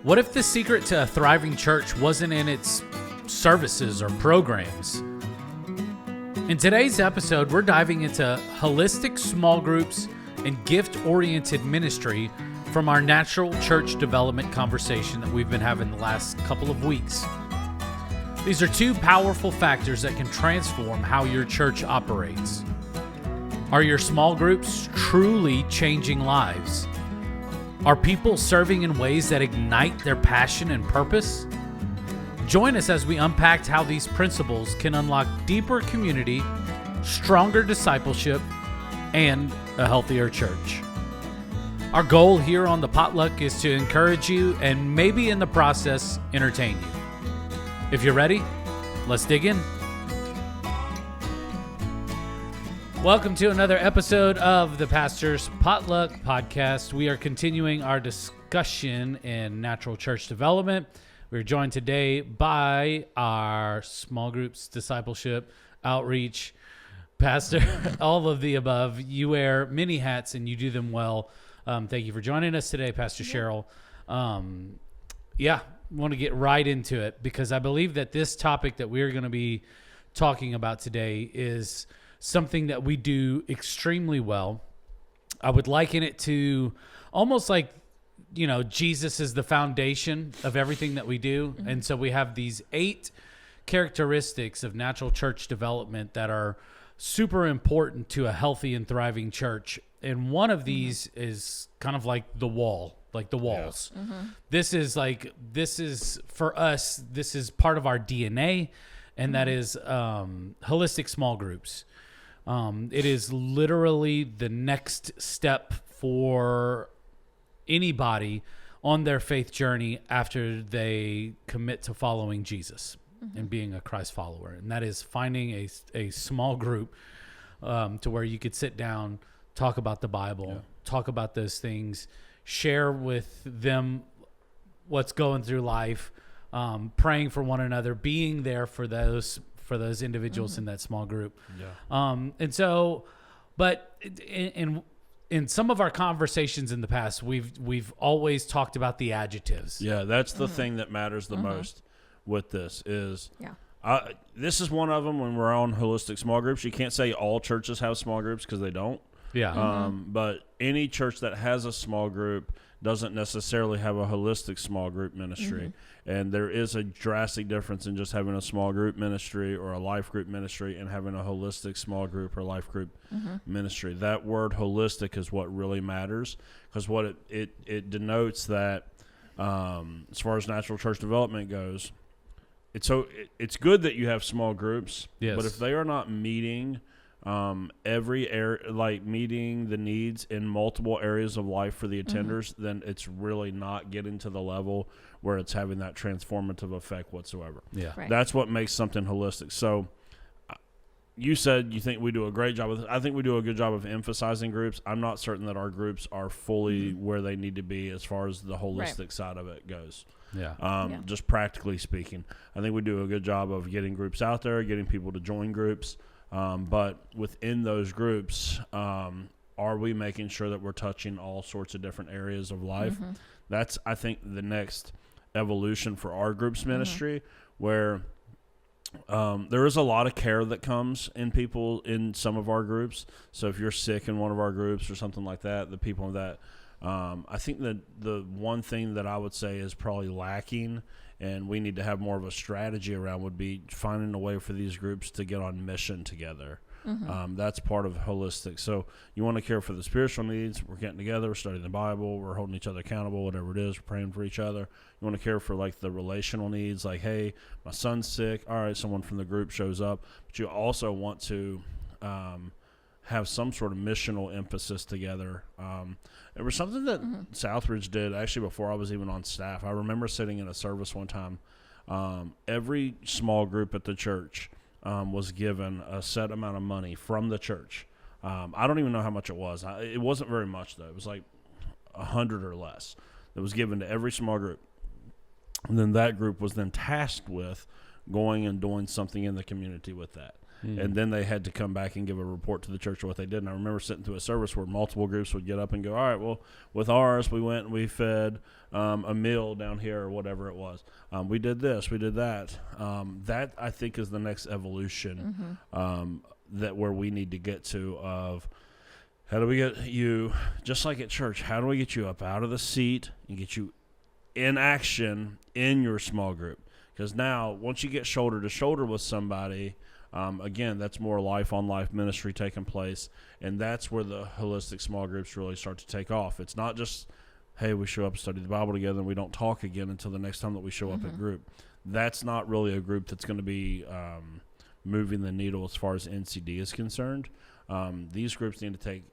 What if the secret to a thriving church wasn't in its services or programs? In today's episode, we're diving into holistic small groups and gift-oriented ministry from our natural church development conversation that we've been having the last couple of weeks. These are two powerful factors that can transform how your church operates. Are your small groups truly changing lives? Are people serving in ways that ignite their passion and purpose? Join us as we unpack how these principles can unlock deeper community, stronger discipleship, and a healthier church. Our goal here on The Potluck is to encourage you and maybe in the process, entertain you. If you're ready, let's dig in. Welcome to another episode of the Pastor's Potluck Podcast. We are continuing our discussion in natural church development. We're joined today by our small groups, discipleship, outreach, pastor, all of the above. You wear many hats and you do them well. Thank you for joining us today, Pastor Cheryl. Want to get right into it because I believe that this topic that we're going to be talking about today is something that we do extremely well. I would liken it to almost like, Jesus is the foundation of everything that we do. Mm-hmm. And so we have these 8 characteristics of natural church development that are super important to a healthy and thriving church. And one of these is kind of like the wall, like the walls. Yeah. Mm-hmm. This is for us, this is part of our DNA, and that is holistic small groups. It is literally the next step for anybody on their faith journey after they commit to following Jesus and being a Christ follower. And that is finding a small group to where you could sit down, talk about the Bible, talk about those things, share with them what's going through life, praying for one another, being there for those individuals in that small group. But in some of our conversations in the past, we've always talked about the adjectives. Yeah, that's the thing that matters the most with this is this is one of them when we're on holistic small groups. You can't say all churches have small groups because they don't. Yeah. But any church that has a small group doesn't necessarily have a holistic small group ministry. And there is a drastic difference in just having a small group ministry or a life group ministry and having a holistic small group or life group ministry. That word holistic is what really matters because what it denotes that as far as natural church development goes, it's good that you have small groups, but if they are not meeting every area, like meeting the needs in multiple areas of life for the attenders, then it's really not getting to the level where it's having that transformative effect whatsoever. Yeah, right. That's what makes something holistic. So you said you think we do a great job with it. I think we do a good job of emphasizing groups. I'm not certain that our groups are fully where they need to be as far as the holistic side of it goes. Just practically speaking, I think we do a good job of getting groups out there, getting people to join groups. But within those groups, are we making sure that we're touching all sorts of different areas of life? That's, I think, the next evolution for our groups ministry, where there is a lot of care that comes in people in some of our groups. So if you're sick in one of our groups or something like that, the people that I think that the one thing that I would say is probably lacking and we need to have more of a strategy around would be finding a way for these groups to get on mission together. That's part of holistic. So you want to care for the spiritual needs. We're getting together, we're studying the Bible, we're holding each other accountable, whatever it is, we're praying for each other. You want to care for like the relational needs, like, hey, my son's sick. All right, someone from the group shows up. But you also want to have some sort of missional emphasis together. There was something that Southridge did actually before I was even on staff. I remember sitting in a service one time. Every small group at the church was given a set amount of money from the church. I don't even know how much it was. It wasn't very much, though. It was like 100 or less that was given to every small group. And then that group was then tasked with going and doing something in the community with that. and then they had to come back and give a report to the church of what they did. And I remember sitting through a service where multiple groups would get up and go, all right, well, with ours, we went and we fed a meal down here or whatever it was. We did this, we did that. That, I think, is the next evolution that where we need to get to of how do we get you, just like at church, how do we get you up out of the seat and get you in action in your small group? Because now, once you get shoulder to shoulder with somebody, again, that's more life-on-life ministry taking place, and that's where the holistic small groups really start to take off. It's not just, hey, we show up and study the Bible together and we don't talk again until the next time that we show up at group. That's not really a group that's going to be moving the needle as far as NCD is concerned. These groups need to take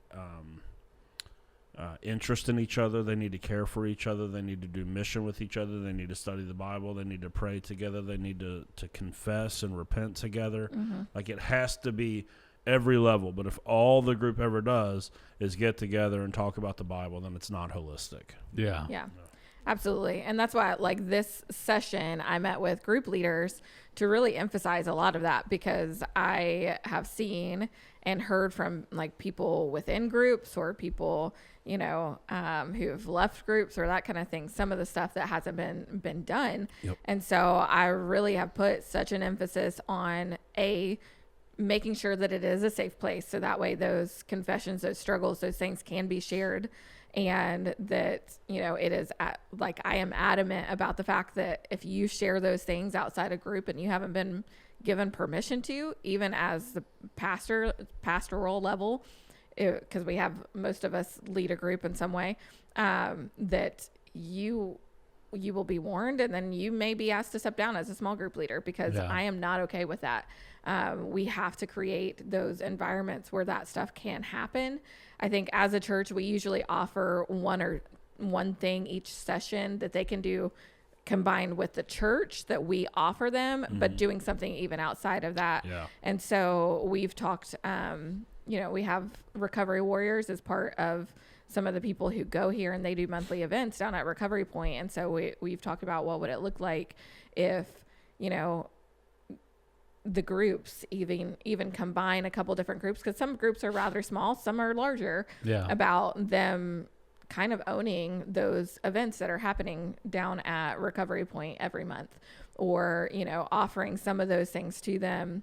interest in each other. They need to care for each other. They need to do mission with each other. They need to study the Bible. They need to pray together. They need to confess and repent together. Like, it has to be every level. But if all the group ever does is get together and talk about the Bible, then it's not holistic. Yeah. Absolutely. And that's why, like, this session, I met with group leaders to really emphasize a lot of that, because I have seen and heard from, like, people within groups or people, you know, who have left groups or that kind of thing, some of the stuff that hasn't been done. And so I really have put such an emphasis on making sure that it is a safe place. So that way those confessions, those struggles, those things can be shared. And that, you know, it is like, I am adamant about the fact that if you share those things outside a group and you haven't been given permission to, even as the pastoral level, because we have, most of us lead a group in some way, that you will be warned, and then you may be asked to step down as a small group leader, because I am not okay with that. We have to create those environments where that stuff can happen. I think as a church, we usually offer one thing each session that they can do combined with the church that we offer them, but doing something even outside of that. And so we've talked, you know, we have Recovery Warriors as part of some of the people who go here, and they do monthly events down at Recovery Point. And so we've talked about what would it look like if, you know, the groups even combine a couple different groups, because some groups are rather small, some are larger, about them kind of owning those events that are happening down at Recovery Point every month, or, you know, offering some of those things to them.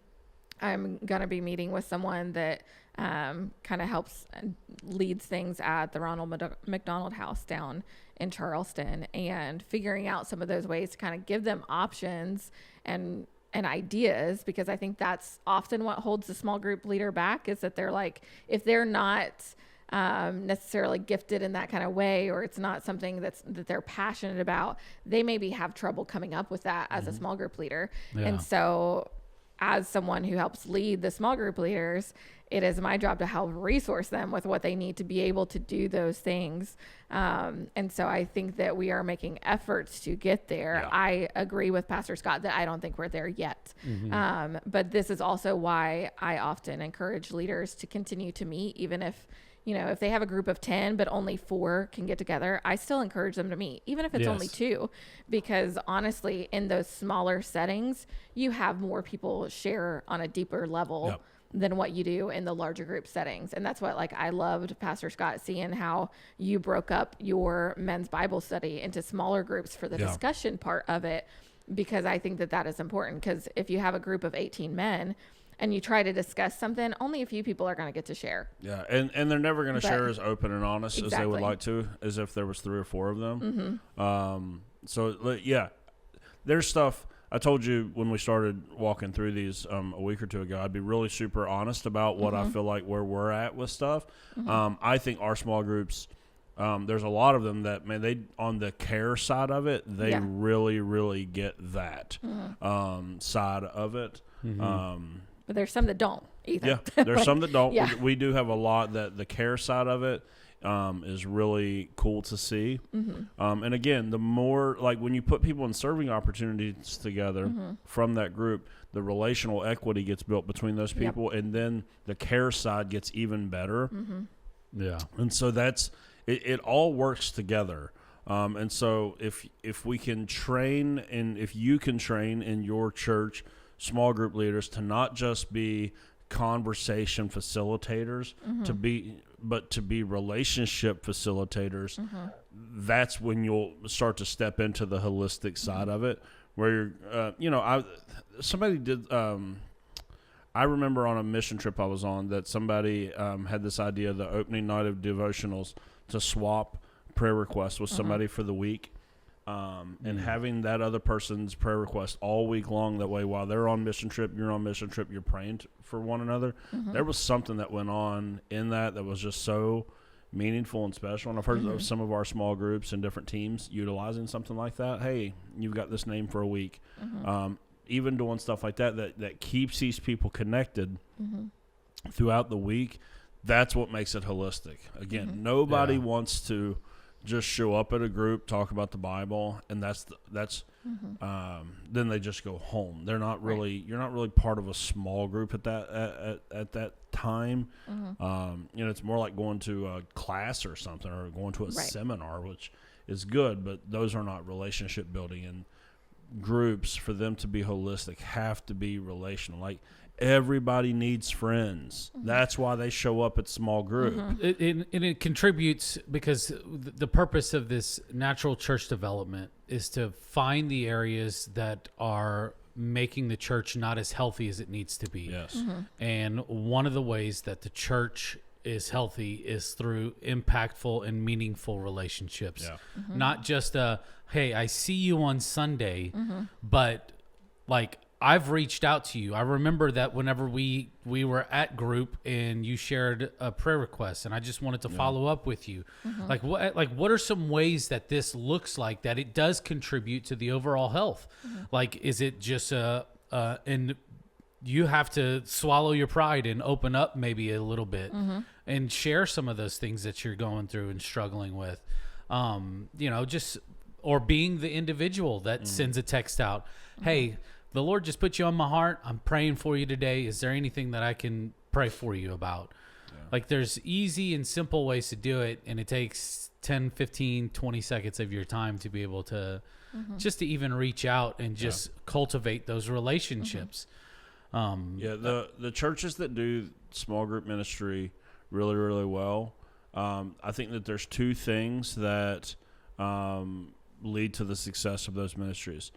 I'm going to be meeting with someone that kind of helps leads things at the Ronald McDonald House down in Charleston, and figuring out some of those ways to kind of give them options and ideas, because I think that's often what holds the small group leader back, is that they're like, if they're not necessarily gifted in that kind of way, or it's not something that they're passionate about, they maybe have trouble coming up with that as a small group leader. And so as someone who helps lead the small group leaders, it is my job to help resource them with what they need to be able to do those things. And so I think that we are making efforts to get there. I agree with Pastor Scott that I don't think we're there yet. But this is also why I often encourage leaders to continue to meet, even if, you know, if they have a group of 10, but only 4 can get together, I still encourage them to meet, even if it's only 2, because honestly, in those smaller settings, you have more people share on a deeper level than what you do in the larger group settings. And that's what, like, I loved, Pastor Scott, seeing how you broke up your men's Bible study into smaller groups for the discussion part of it, because I think that is important. Because if you have a group of 18 men and you try to discuss something, only a few people are going to get to share. And they're never going to share as open and honest as they would like to, as if there was 3 or 4 of them. So there's stuff. I told you when we started walking through these a week or 2 ago, I'd be really super honest about what I feel like where we're at with stuff. I think our small groups, there's a lot of them that, man, they, on the care side of it, they really, really get that side of it. But there's some that don't either. There's some that don't. We do have a lot that the care side of it is really cool to see. And again, the more, like, when you put people in serving opportunities together from that group, the relational equity gets built between those people, and then the care side gets even better. And so that's it all works together. And so if we can train, and if you can train in your church small group leaders to not just be conversation facilitators, but to be relationship facilitators. That's when you'll start to step into the holistic side of it, where you're, somebody did. I remember on a mission trip I was on that somebody had this idea, the opening night of devotionals, to swap prayer requests with somebody for the week. And having that other person's prayer request all week long, that way while they're on mission trip, you're on mission trip, you're praying for one another. There was something that went on in that was just so meaningful and special. And I've heard of some of our small groups and different teams utilizing something like that. Hey, you've got this name for a week. Even doing stuff like that keeps these people connected throughout the week. That's what makes it holistic. Again, nobody wants to just show up at a group, talk about the Bible, and then they just go home. They're not really, you're not really part of a small group at that time. It's more like going to a class or something, or going to a seminar, which is good, but those are not relationship building. And groups, for them to be holistic, have to be relational. Like, everybody needs friends. That's why they show up at small group. It contributes, because the purpose of this natural church development is to find the areas that are making the church not as healthy as it needs to be. Yes. And one of the ways that the church is healthy is through impactful and meaningful relationships. Not just hey, I see you on Sunday, but like, I've reached out to you. I remember that whenever we were at group and you shared a prayer request, and I just wanted to follow up with you. Like what are some ways that this looks like that it does contribute to the overall health? Like, is it just and you have to swallow your pride and open up maybe a little bit and share some of those things that you're going through and struggling with. Or being the individual that sends a text out. Hey, the Lord just put you on my heart. I'm praying for you today. Is there anything that I can pray for you about? Like, there's easy and simple ways to do it, and it takes 10, 15, 20 seconds of your time to be able to just to even reach out and just cultivate those relationships. The churches that do small group ministry really, really well, I think that there's two things that lead to the success of those ministries.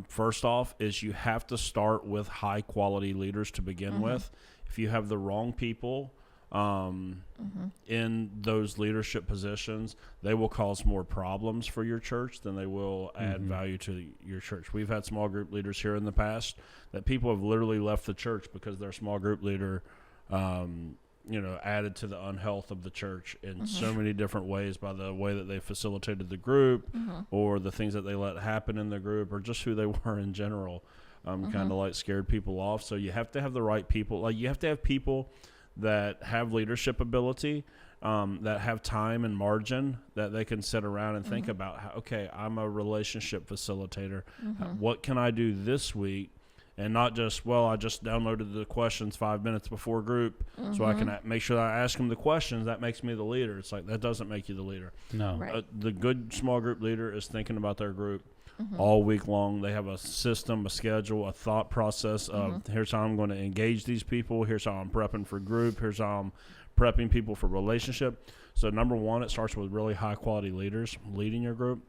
First off is you have to start with high quality leaders to begin with. If you have the wrong people in those leadership positions, they will cause more problems for your church than they will add value to your church. We've had small group leaders here in the past that people have literally left the church because their small group leader added to the unhealth of the church in so many different ways, by the way that they facilitated the group or the things that they let happen in the group, or just who they were in general, kind of like scared people off. So you have to have the right people. Like, you have to have people that have leadership ability, that have time and margin that they can sit around and think about, how, okay, I'm a relationship facilitator. What can I do this week? And not just, well, I just downloaded the questions 5 minutes before group so I can make sure that I ask them the questions. That makes me the leader. It's like, that doesn't make you the leader. No. The good small group leader is thinking about their group all week long. They have a system, a schedule, a thought process of here's how I'm going to engage these people. Here's how I'm prepping for group. Here's how I'm prepping people for relationship. So number one, it starts with really high quality leaders leading your group.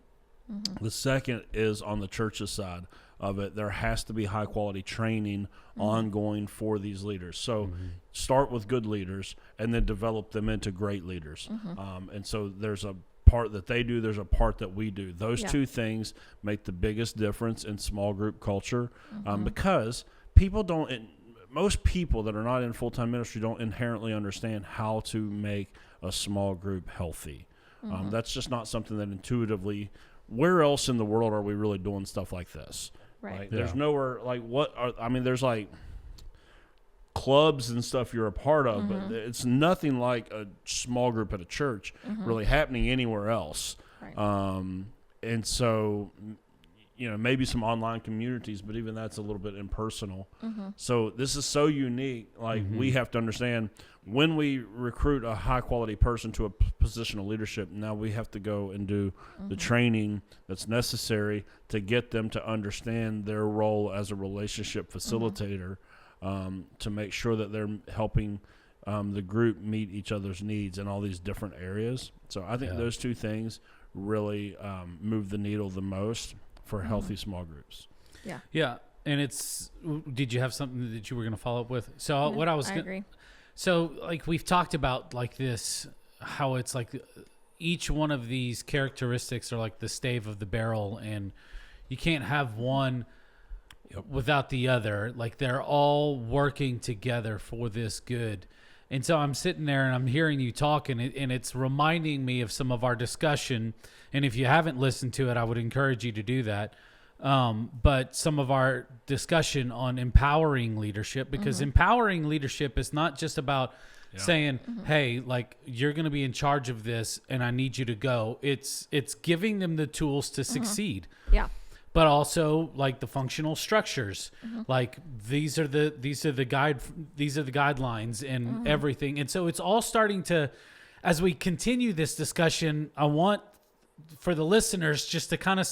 The second is on the church's side of it. There has to be high quality training ongoing for these leaders. So start with good leaders and then develop them into great leaders. And so there's a part that they do, there's a part that we do. Those two things make the biggest difference in small group culture, because most people that are not in full-time ministry don't inherently understand how to make a small group healthy. That's just not something that intuitively, where else in the world are we really doing stuff like this? Right. There's nowhere, like, there's like clubs and stuff you're a part of, but it's nothing like a small group at a church really happening anywhere else. Right. And so, maybe some online communities, but even that's a little bit impersonal. So this is so unique. Like we have to understand when we recruit a high quality person to a position of leadership, now we have to go and do the training that's necessary to get them to understand their role as a relationship facilitator, to make sure that they're helping the group meet each other's needs in all these different areas. So I think those two things really move the needle the most for healthy small groups. Yeah. Yeah. And did you have something that you were going to follow up with? So what I agree. So like we've talked about like this, how it's like each one of these characteristics are like the stave of the barrel, and you can't have one without the other. Like they're all working together for this good. And so I'm sitting there and I'm hearing you talk, and it's reminding me of some of our discussion. And if you haven't listened to it, I would encourage you to do that. But some of our discussion on empowering leadership, because empowering leadership is not just about saying, hey, like you're going to be in charge of this and I need you to go. It's giving them the tools to succeed. Yeah. But also like the functional structures, like these are the guidelines and everything. And so it's all starting to, as we continue this discussion, I want for the listeners just to kind of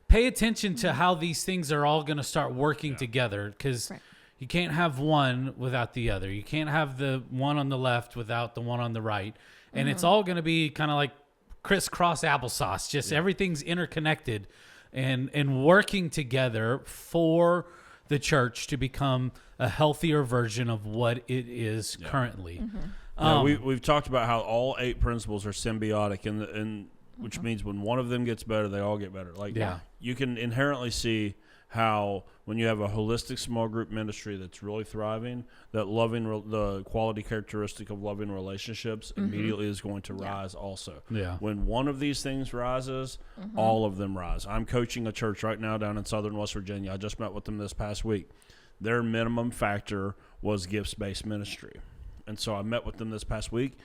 pay attention to how these things are all going to start working together, because you can't have one without the other. You can't have the one on the left without the one on the right. And it's all going to be kind of like crisscross applesauce. Just everything's interconnected and working together for the church to become a healthier version of what it is currently. We've talked about how all 8 principles are symbiotic, and which means when one of them gets better, they all get better. Like you can inherently see how when you have a holistic small group ministry that's really thriving, that the quality characteristic of loving relationships immediately is going to rise also. Yeah. When one of these things rises, all of them rise. I'm coaching a church right now down in southern West Virginia. I just met with them this past week. Their minimum factor was gifts-based ministry. And so I met with them this past week.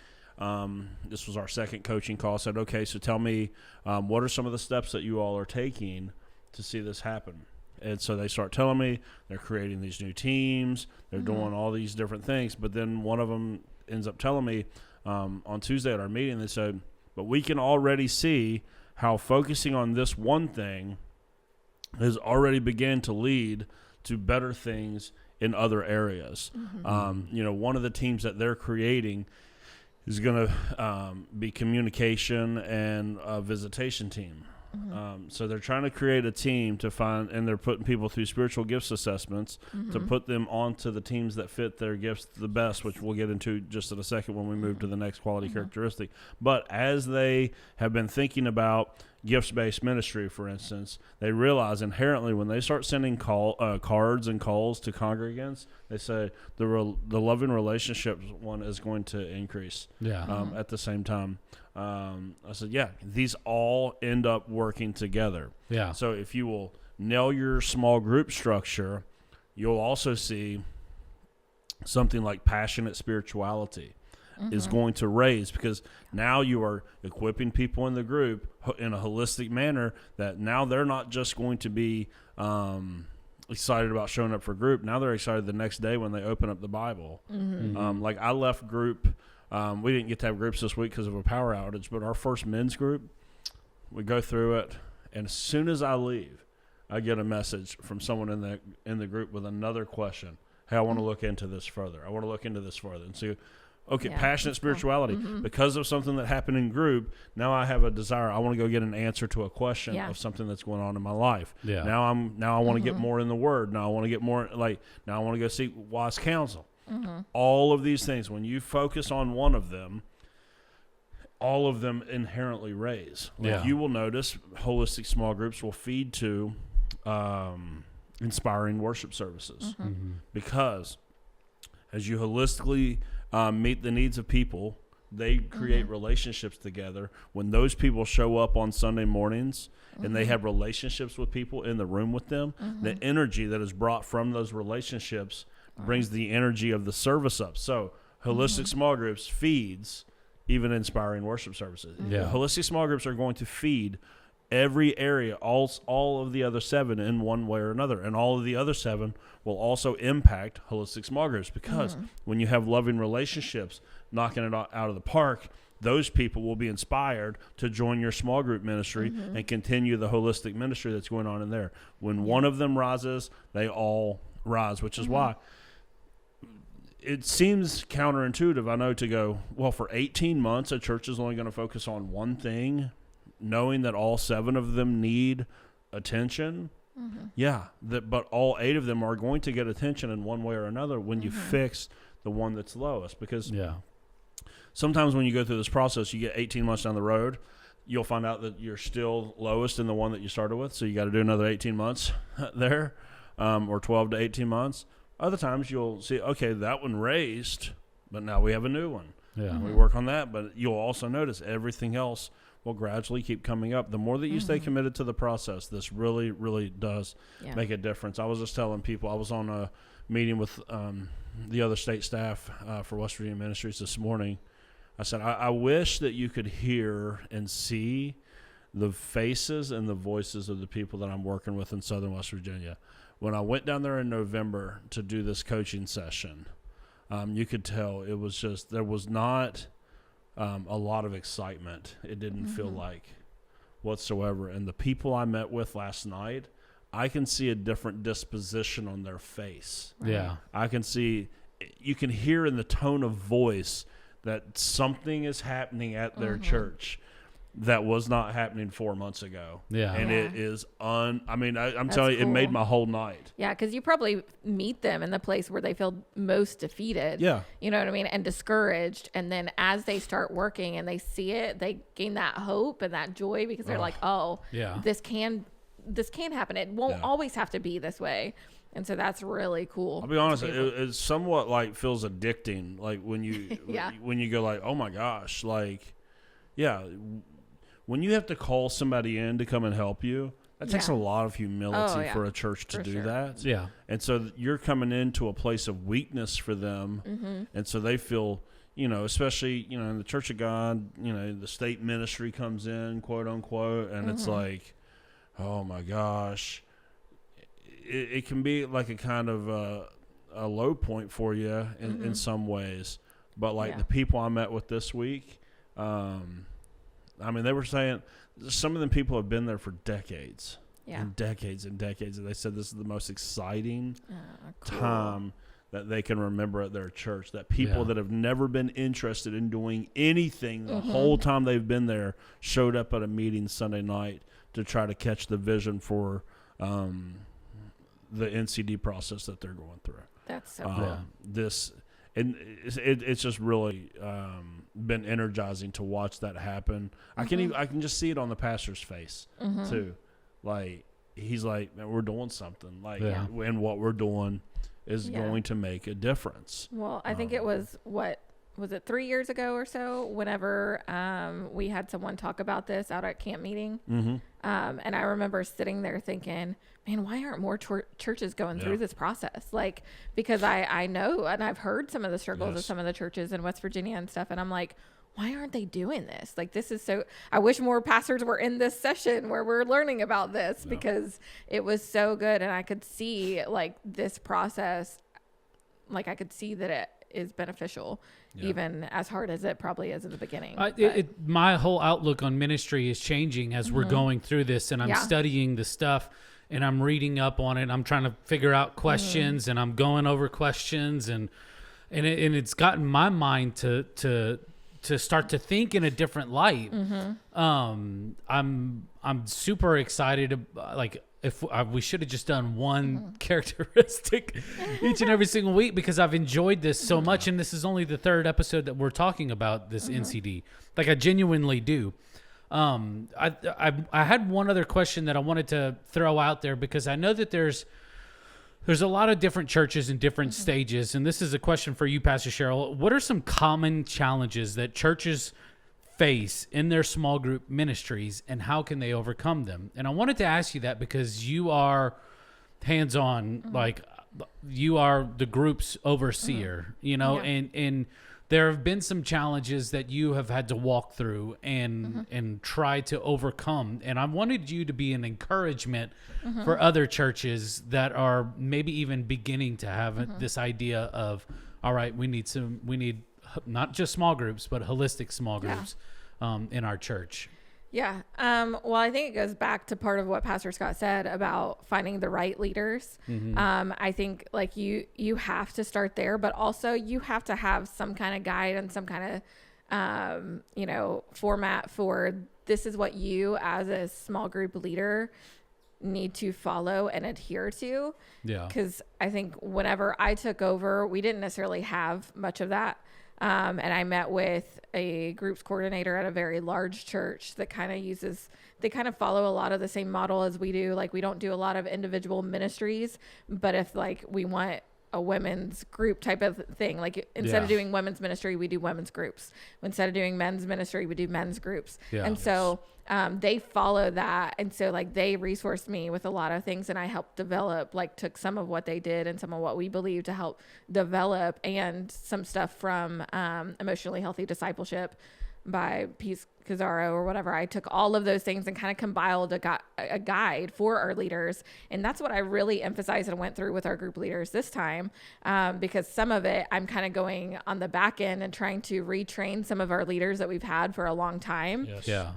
This was our second coaching call. I said, okay, so tell me, what are some of the steps that you all are taking to see this happen? And so they start telling me they're creating these new teams. They're doing all these different things. But then one of them ends up telling me on Tuesday at our meeting, they said, but we can already see how focusing on this one thing has already begun to lead to better things in other areas. One of the teams that they're creating is going to be communication and a visitation team. So they're trying to create a team to find, and they're putting people through spiritual gifts assessments to put them onto the teams that fit their gifts the best, which we'll get into just in a second when we move to the next quality characteristic. But as they have been thinking about gifts-based ministry, for instance, they realize inherently when they start sending cards and calls to congregants, they say the loving relationships one is going to increase at the same time. I said, these all end up working together. Yeah. So if you will nail your small group structure, you'll also see something like passionate spirituality is going to raise, because now you are equipping people in the group in a holistic manner that now they're not just going to be excited about showing up for group. Now they're excited the next day when they open up the Bible. Like I left group. We didn't get to have groups this week because of a power outage, but our first men's group, we go through it, and as soon as I leave, I get a message from someone in the group with another question. Hey, I want to look into this further. I want to look into this further and see. Okay, passionate spirituality. Because of something that happened in group, now I have a desire. I want to go get an answer to a question of something that's going on in my life. Yeah. Now I want to get more in the Word. Now I want to get more now I want to go seek wise counsel. All of these things, when you focus on one of them, all of them inherently raise. You will notice holistic small groups will feed to inspiring worship services, because as you holistically meet the needs of people, they create relationships together. When those people show up on Sunday mornings and they have relationships with people in the room with them, the energy that is brought from those relationships brings the energy of the service up. So holistic small groups feeds even inspiring worship services. Holistic small groups are going to feed every area, all of the other 7 in one way or another. And all of the other 7 will also impact holistic small groups, because when you have loving relationships knocking it out of the park, those people will be inspired to join your small group ministry and continue the holistic ministry that's going on in there. When one of them rises, they all rise, which is why it seems counterintuitive, I know, to go, well, for 18 months, a church is only going to focus on one thing, knowing that all 7 of them need attention. But all 8 of them are going to get attention in one way or another when you fix the one that's lowest. Because sometimes when you go through this process, you get 18 months down the road, you'll find out that you're still lowest in the one that you started with. So you got to do another 18 months there, or 12 to 18 months. Other times you'll see, okay, that one raised, but now we have a new one. We work on that, but you'll also notice everything else will gradually keep coming up. The more that you stay committed to the process, this really, really does make a difference. I was just telling people, I was on a meeting with the other state staff for West Virginia Ministries this morning. I said, I wish that you could hear and see the faces and the voices of the people that I'm working with in Southern West Virginia. When I went down there in November to do this coaching session, you could tell it was just, there was not a lot of excitement. It didn't feel like whatsoever. And the people I met with last night, I can see a different disposition on their face. I can see, you can hear in the tone of voice that something is happening at their church that was not happening 4 months ago. And it is I'm telling you, it made my whole night. Yeah, because you probably meet them in the place where they feel most defeated. You know what I mean? And discouraged. And then as they start working and they see it, they gain that hope and that joy, because they're like, this can happen. It won't always have to be this way. And so that's really cool. I'll be honest, it somewhat like feels addicting. Like when you when you go like, oh my gosh, like, when you have to call somebody in to come and help you, that takes a lot of humility for a church to do that. And so you're coming into a place of weakness for them. And so they feel, especially, in the Church of God, the state ministry comes in, quote unquote, and it's like, oh my gosh. It can be like a kind of a low point for you in some ways. But like the people I met with this week, they were saying some of them people have been there for decades and decades and decades. And they said this is the most exciting time that they can remember at their church, that people that have never been interested in doing anything the whole time they've been there showed up at a meeting Sunday night to try to catch the vision for the NCD process that they're going through. That's so cool. It's just really been energizing to watch that happen. I can just see it on the pastor's face too. Like he's like, man, we're doing something. Like, and what we're doing is going to make a difference. Well, I think it was was it 3 years ago or so, whenever we had someone talk about this out at camp meeting. And I remember sitting there thinking, man, why aren't more churches going through this process? Like, because I know, and I've heard some of the struggles of some of the churches in West Virginia and stuff. And I'm like, why aren't they doing this? Like, this is so, I wish more pastors were in this session where we're learning about this, because it was so good. And I could see like this process, like I could see that it is beneficial, even as hard as it probably is in the beginning. My whole outlook on ministry is changing as we're going through this, and I'm studying the stuff, and I'm reading up on it. I'm trying to figure out questions, and I'm going over questions, and it's gotten my mind to start to think in a different light. I'm super excited. Like, if we should have just done one characteristic each and every single week, because I've enjoyed this so much, and this is only the 3rd episode that we're talking about this NCD. Like, I genuinely do. I had one other question that I wanted to throw out there, because I know that there's a lot of different churches in different stages, and this is a question for you, Pastor Cheryl. What are some common challenges that churches face in their small group ministries, and how can they overcome them? And I wanted to ask you that because you are hands-on, like you are the group's overseer, and there have been some challenges that you have had to walk through and try to overcome. And I wanted you to be an encouragement for other churches that are maybe even beginning to have this idea of, all right, we need not just small groups, but holistic small groups in our church. Yeah. Well, I think it goes back to part of what Pastor Scott said about finding the right leaders. I think like you have to start there, but also you have to have some kind of guide and some kind of, format for this is what you as a small group leader need to follow and adhere to. Yeah. Because I think whenever I took over, we didn't necessarily have much of that. And I met with a groups coordinator at a very large church that they kind of follow a lot of the same model as we do. Like we don't do a lot of individual ministries, but if like we want a women's group type of thing, like instead of doing women's ministry, we do women's groups. Instead of doing men's ministry, we do men's groups. Yeah. And so they follow that. And so like they resourced me with a lot of things, and I helped develop, like took some of what they did and some of what we believe to help develop, and some stuff from Emotionally Healthy Discipleship by Peace Cazzaro or whatever. I took all of those things and kind of compiled a guide for our leaders. And that's what I really emphasized and went through with our group leaders this time, because some of it I'm kind of going on the back end and trying to retrain some of our leaders that we've had for a long time,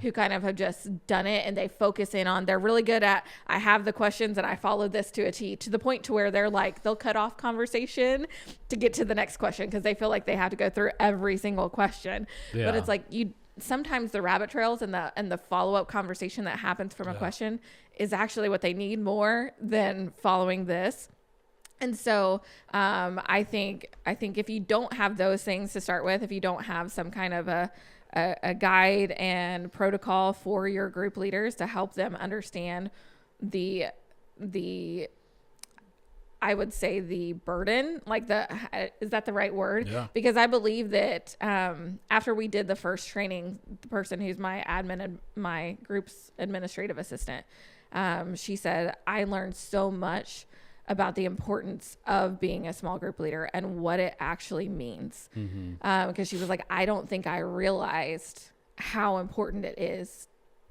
who kind of have just done it, and they focus in on, they're really good at, I have the questions and I follow this to a T, to the point to where they're like, they'll cut off conversation to get to the next question because they feel like they have to go through every single question. But it's like sometimes the rabbit trails and the follow-up conversation that happens from a question is actually what they need more than following this. And so I think if you don't have those things to start with, if you don't have some kind of a guide and protocol for your group leaders to help them understand the I would say the burden, like is that the right word? Yeah. Because I believe that after we did the first training, the person who's my my group's administrative assistant, she said, I learned so much about the importance of being a small group leader and what it actually means. Because she was like, I don't think I realized how important it is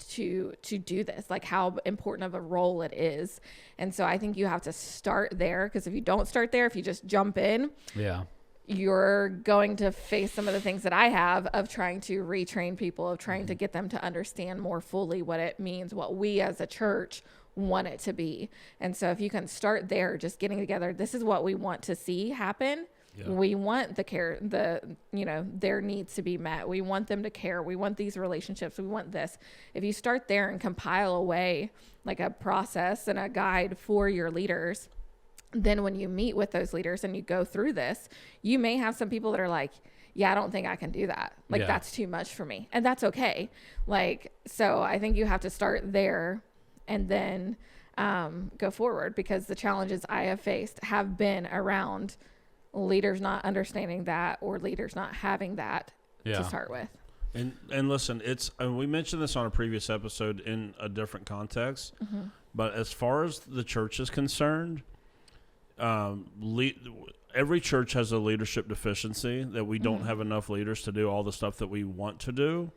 to do this, like how important of a role it is. And so I think you have to start there, because if you don't start there, if you just jump in, you're going to face some of the things that I have of trying to retrain people, of trying to get them to understand more fully what it means, what we as a church want it to be. And so if you can start there, just getting together, this is what we want to see happen. We want the care, their needs to be met. We want them to care. We want these relationships. We want this. If you start there and compile away like a process and a guide for your leaders, then when you meet with those leaders and you go through this, you may have some people that are like, I don't think I can do that. Like that's too much for me. And that's okay. Like, so I think you have to start there and then go forward, because the challenges I have faced have been around leaders not understanding that, or leaders not having that to start with. And listen, we mentioned this on a previous episode in a different context, but as far as the church is concerned, every church has a leadership deficiency, that we don't have enough leaders to do all the stuff that we want to do.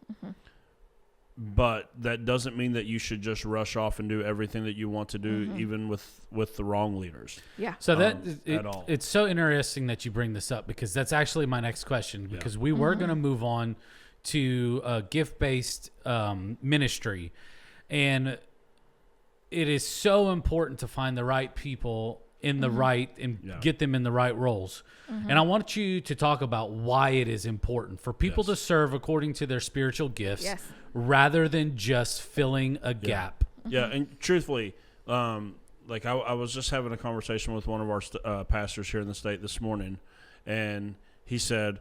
But that doesn't mean that you should just rush off and do everything that you want to do, even with the wrong leaders. Yeah. So it's so interesting that you bring this up, because that's actually my next question, because we were going to move on to a gift-based ministry. And it is so important to find the right people in the right and get them in the right roles. And I want you to talk about why it is important for people to serve according to their spiritual gifts rather than just filling a gap. Yeah. And truthfully, like I was just having a conversation with one of our pastors here in the state this morning, and he said,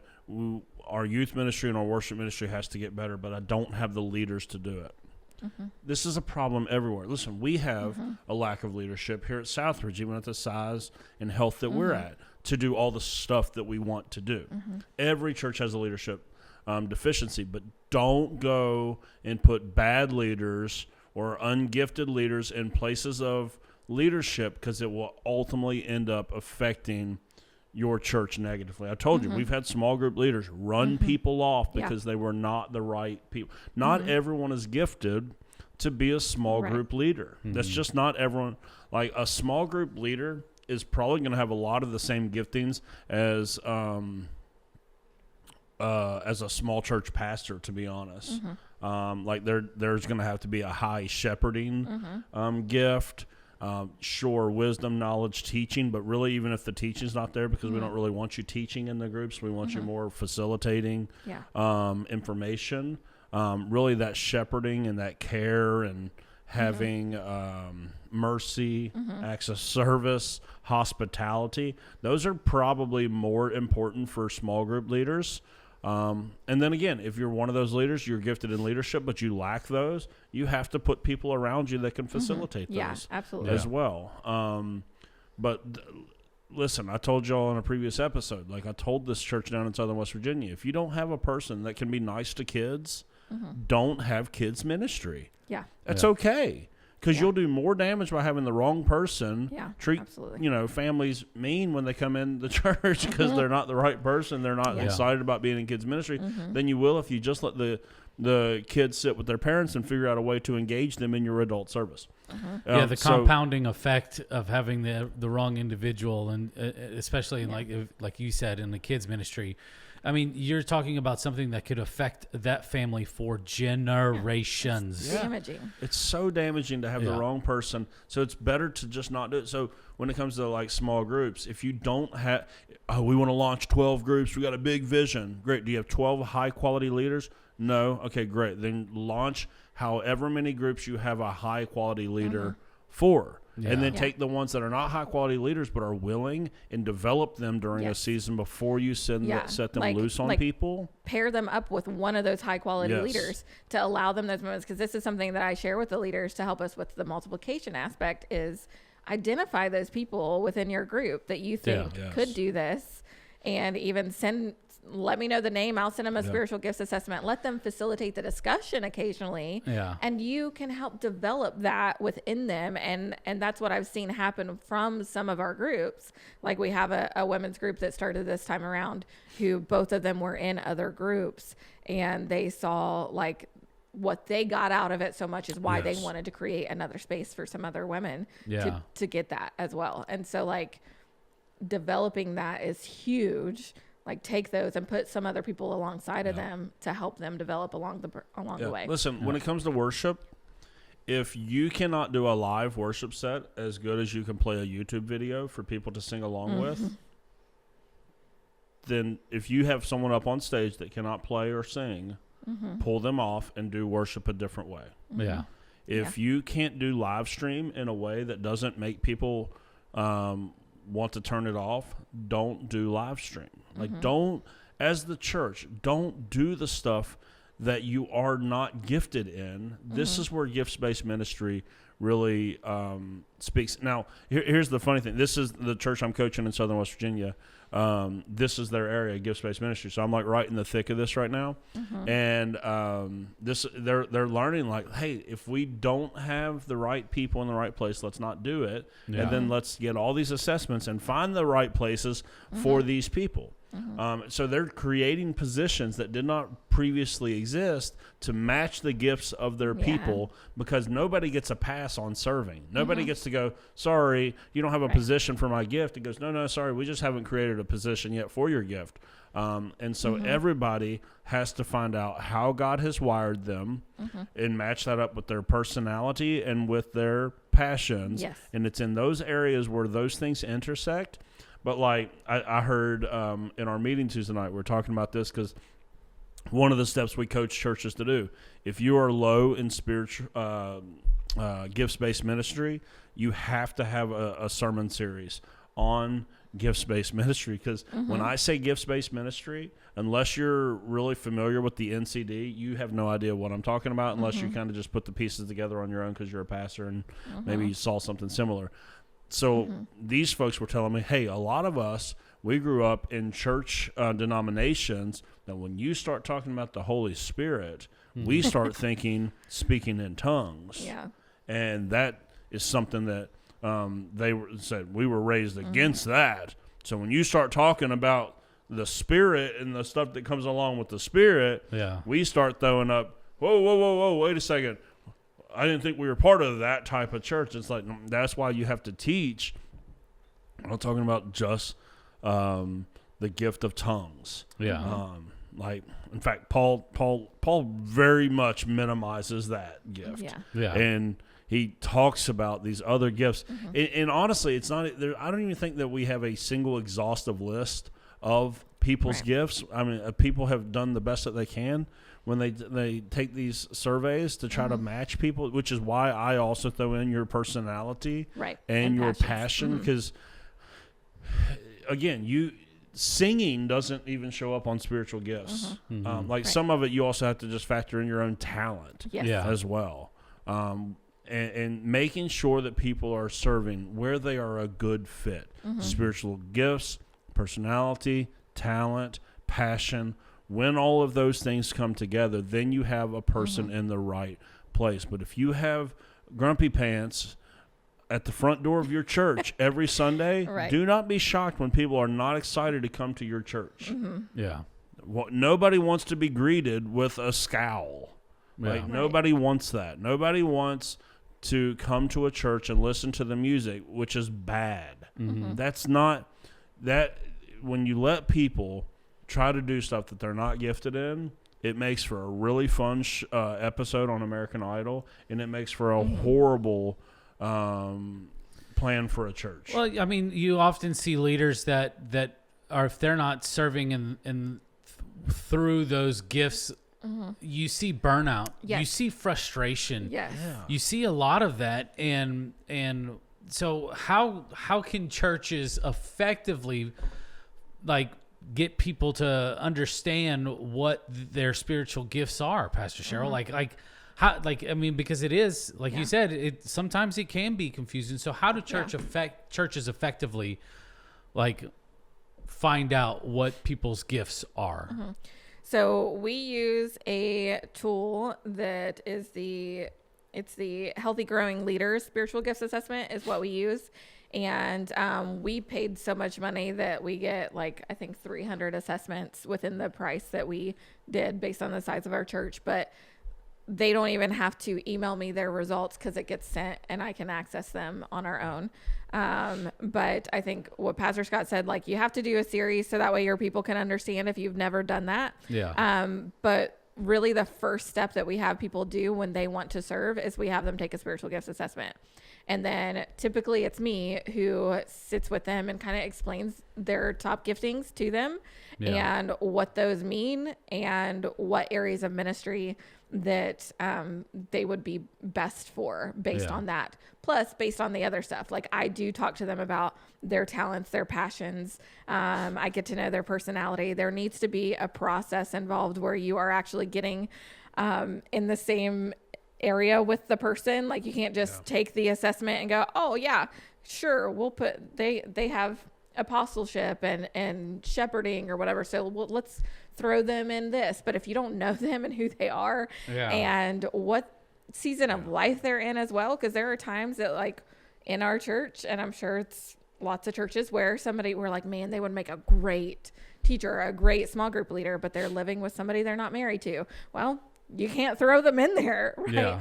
our youth ministry and our worship ministry has to get better, but I don't have the leaders to do it. This is a problem everywhere. Listen, we have a lack of leadership here at Southridge, even at the size and health that we're at, to do all the stuff that we want to do. Every church has a leadership deficiency, but don't go and put bad leaders or ungifted leaders in places of leadership, because it will ultimately end up affecting your church negatively. I told you, we've had small group leaders run people off because they were not the right people. Not everyone is gifted to be a small group leader. That's just not everyone. Like, a small group leader is probably going to have a lot of the same giftings as a small church pastor, to be honest. Like, there's going to have to be a high shepherding gift. Sure, wisdom, knowledge, teaching, but really, even if the teaching's not there, because we don't really want you teaching in the groups, we want you more facilitating information. Really, that shepherding and that care and having mercy, acts of service, hospitality, those are probably more important for small group leaders. And then again, if you're one of those leaders, you're gifted in leadership, but you lack those, you have to put people around you that can facilitate those absolutely. as well. But listen, I told y'all in a previous episode, like I told this church down in Southern West Virginia, if you don't have a person that can be nice to kids, don't have kids ministry. Yeah. That's okay. Because you'll do more damage by having the wrong person treat, families mean when they come in the church because they're not the right person. They're not excited about being in kids ministry than you will if you just let the kids sit with their parents and figure out a way to engage them in your adult service. The compounding effect of having the wrong individual, and especially in like you said, in the kids ministry. I mean, you're talking about something that could affect that family for generations. It's damaging. It's so damaging to have the wrong person. So it's better to just not do it. So when it comes to like small groups, if you don't have, we want to launch 12 groups. We got a big vision. Great. Do you have 12 high quality leaders? No. Okay, great. Then launch however many groups you have a high quality leader for. And then take the ones that are not high quality leaders but are willing and develop them during a season before you set them loose on people. Pair them up with one of those high quality leaders to allow them those moments, because this is something that I share with the leaders to help us with the multiplication aspect, is identify those people within your group that you think could do this, and even let me know the name. I'll send them a spiritual gifts assessment. Let them facilitate the discussion occasionally. And you can help develop that within them. And that's what I've seen happen from some of our groups. Like, we have a women's group that started this time around, who both of them were in other groups, and they saw like what they got out of it so much is why they wanted to create another space for some other women to get that as well. And so, like, developing that is huge. Like, take those and put some other people alongside of them to help them develop along the way. Listen, when it comes to worship, if you cannot do a live worship set as good as you can play a YouTube video for people to sing along with, then if you have someone up on stage that cannot play or sing, pull them off and do worship a different way. If you can't do live stream in a way that doesn't make people want to turn it off, don't do live stream. Like, don't, as the church, don't do the stuff that you are not gifted in. This is where gifts-based ministry really speaks. Now, here's the funny thing. This is the church I'm coaching in Southern West Virginia. This is their area, gifts-based ministry. So I'm like right in the thick of this right now. And they're learning, like, hey, if we don't have the right people in the right place, let's not do it. And then let's get all these assessments and find the right places for these people. So they're creating positions that did not previously exist to match the gifts of their people, because nobody gets a pass on serving. Nobody gets to go, sorry, you don't have a position for my gift. It goes, no, sorry, we just haven't created a position yet for your gift. And so everybody has to find out how God has wired them and match that up with their personality and with their passions. And it's in those areas where those things intersect. But like I heard in our meeting Tuesday night, we're talking about this because one of the steps we coach churches to do, if you are low in spiritual gifts-based ministry, you have to have a sermon series on gifts-based ministry, because when I say gifts-based ministry, unless you're really familiar with the NCD, you have no idea what I'm talking about unless you kind of just put the pieces together on your own because you're a pastor and maybe you saw something similar. So these folks were telling me, hey, a lot of us, we grew up in church denominations that when you start talking about the Holy Spirit, we start thinking speaking in tongues. And that is something that they said we were raised against that. So when you start talking about the Spirit and the stuff that comes along with the Spirit, we start throwing up, whoa, wait a second. I didn't think we were part of that type of church. It's like, that's why you have to teach. I'm not talking about just the gift of tongues. Like, in fact, Paul very much minimizes that gift. And he talks about these other gifts. And honestly, it's not there. I don't even think that we have a single exhaustive list of people's gifts. I mean, people have done the best that they can when they take these surveys to try to match people, which is why I also throw in your personality and your passion, because again, singing doesn't even show up on spiritual gifts. Like some of it, you also have to just factor in your own talent as well. And making sure that people are serving where they are a good fit. Spiritual gifts, personality, talent, passion. When all of those things come together, then you have a person in the right place. But if you have grumpy pants at the front door of your church every Sunday, do not be shocked when people are not excited to come to your church. Nobody wants to be greeted with a scowl. Like nobody wants that. Nobody wants to come to a church and listen to the music, which is bad. That's not that. When you let people try to do stuff that they're not gifted in, it makes for a really fun episode on American Idol, and it makes for a horrible plan for a church. Well, I mean, you often see leaders that are, if they're not serving in through those gifts, you see burnout, you see frustration, you see a lot of that, and so how can churches effectively get people to understand what their spiritual gifts are, Pastor Cheryl? I mean, because it is, like you said, sometimes it can be confusing. So how do churches effectively find out what people's gifts are? So we use a tool that is it's the Healthy Growing Leaders Spiritual Gifts Assessment is what we use. And we paid so much money that we get I think 300 assessments within the price that we did based on the size of our church. But they don't even have to email me their results because it gets sent and I can access them on our own. But I think what Pastor Scott said, you have to do a series so that way your people can understand if you've never done that. But really the first step that we have people do when they want to serve is we have them take a spiritual gifts assessment. And then typically it's me who sits with them and kind of explains their top giftings to them and what those mean and what areas of ministry that they would be best for based on that. Plus, based on the other stuff. I do talk to them about their talents, their passions. I get to know their personality. There needs to be a process involved where you are actually getting in the same area with the person. You can't just take the assessment and go, oh yeah, sure, we'll put they have apostleship and shepherding or whatever, so let's throw them in this. But if you don't know them and who they are and what season of life they're in as well, because there are times that in our church, and I'm sure it's lots of churches where we're like, man, they would make a great teacher, a great small group leader, but they're living with somebody they're not married to. Well, you can't throw them in there, right?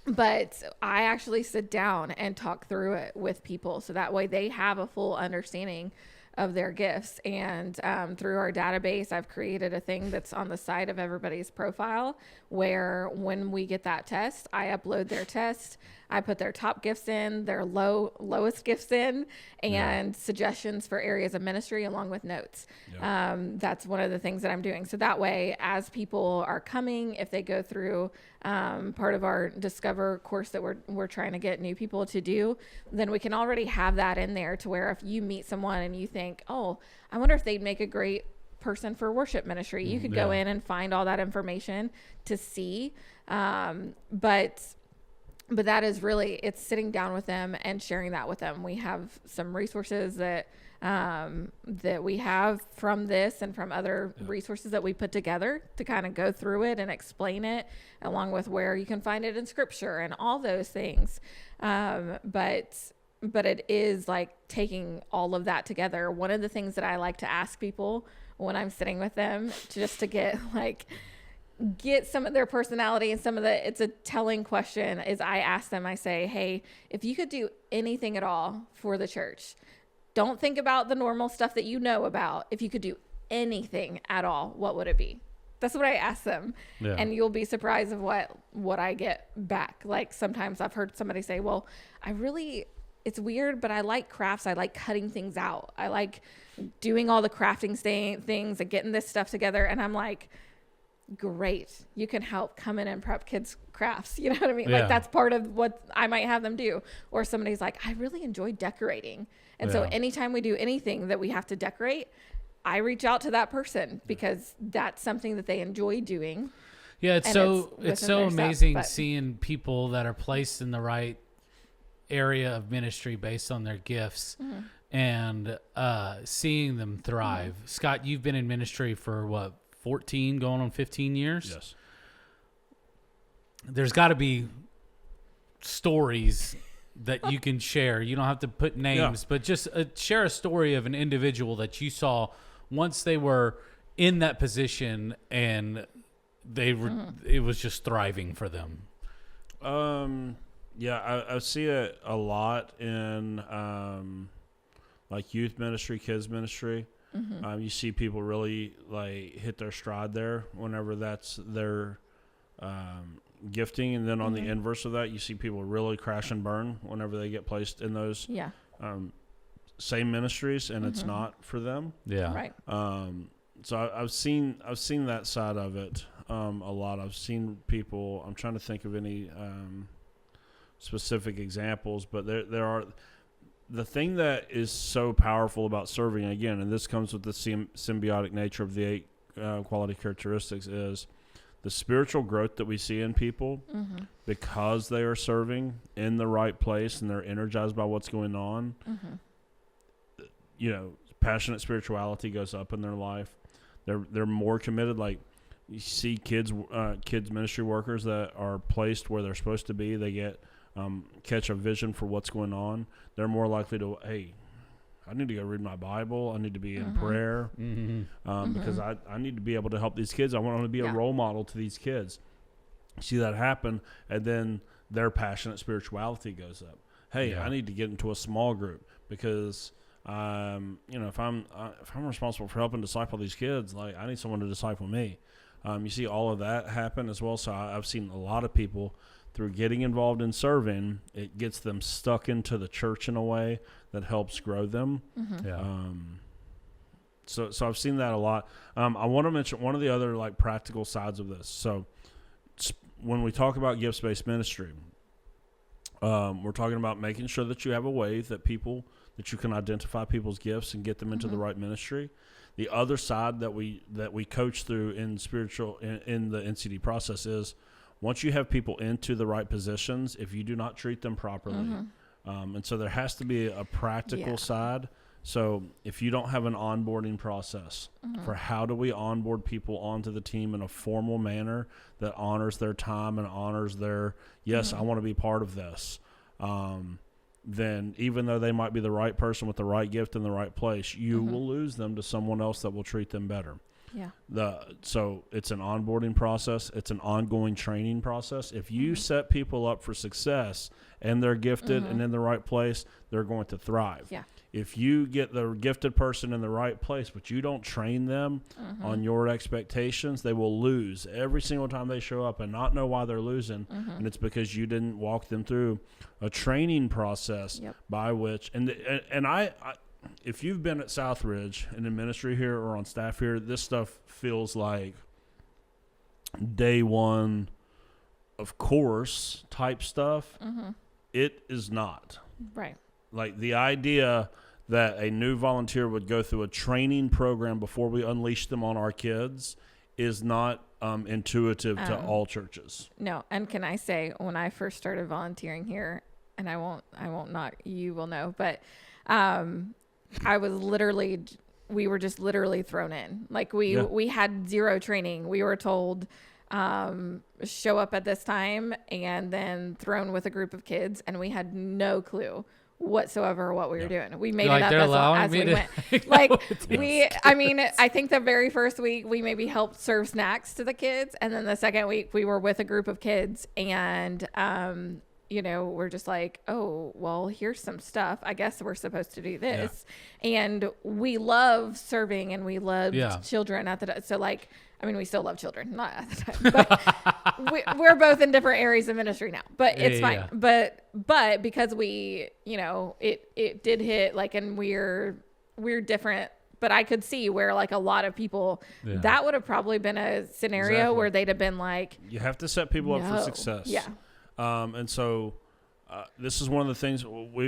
But I actually sit down and talk through it with people so that way they have a full understanding of their gifts. And through our database, I've created a thing that's on the side of everybody's profile where when we get that test, I upload their test. I put their top gifts in, their lowest gifts in, and suggestions for areas of ministry along with notes. That's one of the things that I'm doing. So that way, as people are coming, if they go through part of our Discover course that we're trying to get new people to do, then we can already have that in there to where if you meet someone and you think, oh, I wonder if they'd make a great person for worship ministry, you could go in and find all that information to see. But that is really, it's sitting down with them and sharing that with them. We have some resources that we have from this and from other resources that we put together to kind of go through it and explain it, along with where you can find it in scripture and all those things. But but it is like taking all of that together. One of the things that I like to ask people when I'm sitting with them, just to get some of their personality and it's a telling question, is I ask them, I say, hey, if you could do anything at all for the church, don't think about the normal stuff that you know about. If you could do anything at all, what would it be? That's what I ask them. Yeah. And you'll be surprised of what I get back. Like sometimes I've heard somebody say, well, it's weird, but I like crafts. I like cutting things out. I like doing all the crafting things and getting this stuff together. And I'm like, great. You can help come in and prep kids' crafts. You know what I mean? Yeah. Like that's part of what I might have them do. Or somebody's like, I really enjoy decorating. And so anytime we do anything that we have to decorate, I reach out to that person because that's something that they enjoy doing. Yeah, it's so amazing seeing people that are placed in the right area of ministry based on their gifts and seeing them thrive. Scott, you've been in ministry for what, 14 going on 15 years? Yes. There's got to be stories that you can share. You don't have to put names, but just share a story of an individual that you saw once they were in that position and they were, it was just thriving for them. I see it a lot in like youth ministry, kids ministry. You see people really like hit their stride there whenever that's their gifting, and then on the inverse of that, you see people really crash and burn whenever they get placed in those same ministries, and it's not for them. Yeah, right. So I've seen that side of it a lot. I've seen people. I'm trying to think of any specific examples, but there are. The thing that is so powerful about serving, again, and this comes with the symbiotic nature of the 8 quality characteristics, is the spiritual growth that we see in people because they are serving in the right place and they're energized by what's going on. You know, passionate spirituality goes up in their life. They're more committed. Like you see kids ministry workers that are placed where they're supposed to be. They get catch a vision for what's going on. They're more likely to, hey, I need to go read my Bible. I need to be in prayer because I need to be able to help these kids. I want to be a role model to these kids. See that happen, and then their passionate spirituality goes up. Hey, I need to get into a small group because, if I'm responsible for helping disciple these kids, like I need someone to disciple me. You see all of that happen as well. So I've seen a lot of people through getting involved in serving, it gets them stuck into the church in a way that helps grow them. So I've seen that a lot. I want to mention one of the other like practical sides of this. So when we talk about gifts-based ministry, we're talking about making sure that you have a way that you can identify people's gifts and get them into the right ministry. The other side that we coach through in the NCD process is once you have people into the right positions, if you do not treat them properly, and so there has to be a practical side. So if you don't have an onboarding process for how do we onboard people onto the team in a formal manner that honors their time and honors their, I want to be part of this, then even though they might be the right person with the right gift in the right place, you will lose them to someone else that will treat them better. So it's an onboarding process. It's an ongoing training process. If you set people up for success and they're gifted and in the right place, they're going to thrive. If you get the gifted person in the right place, but you don't train them on your expectations, they will lose every single time they show up and not know why they're losing. And it's because you didn't walk them through a training process by which, and I if you've been at Southridge and in ministry here or on staff here, this stuff feels like day one of course type stuff. It is not. Right. Like the idea that a new volunteer would go through a training program before we unleash them on our kids is not intuitive to all churches. No. And can I say, when I first started volunteering here, and I won't not, you will know, but we were just literally thrown in. Like we had zero training. We were told, show up at this time and then thrown with a group of kids. And we had no clue whatsoever what we were doing. We made You're it like, up as we went. Like I think the very first week we maybe helped serve snacks to the kids. And then the second week we were with a group of kids and, we're just like, oh, well, here's some stuff. I guess we're supposed to do this. Yeah. And we love serving and we love children at the time. So like, we still love children, not at the time, but we're both in different areas of ministry now, but it's fine. Yeah. But because we, it did hit like, and we're different, but I could see where like a lot of people, that would have probably been a scenario where they'd have been like, you have to set people up for success. Yeah. And so this is one of the things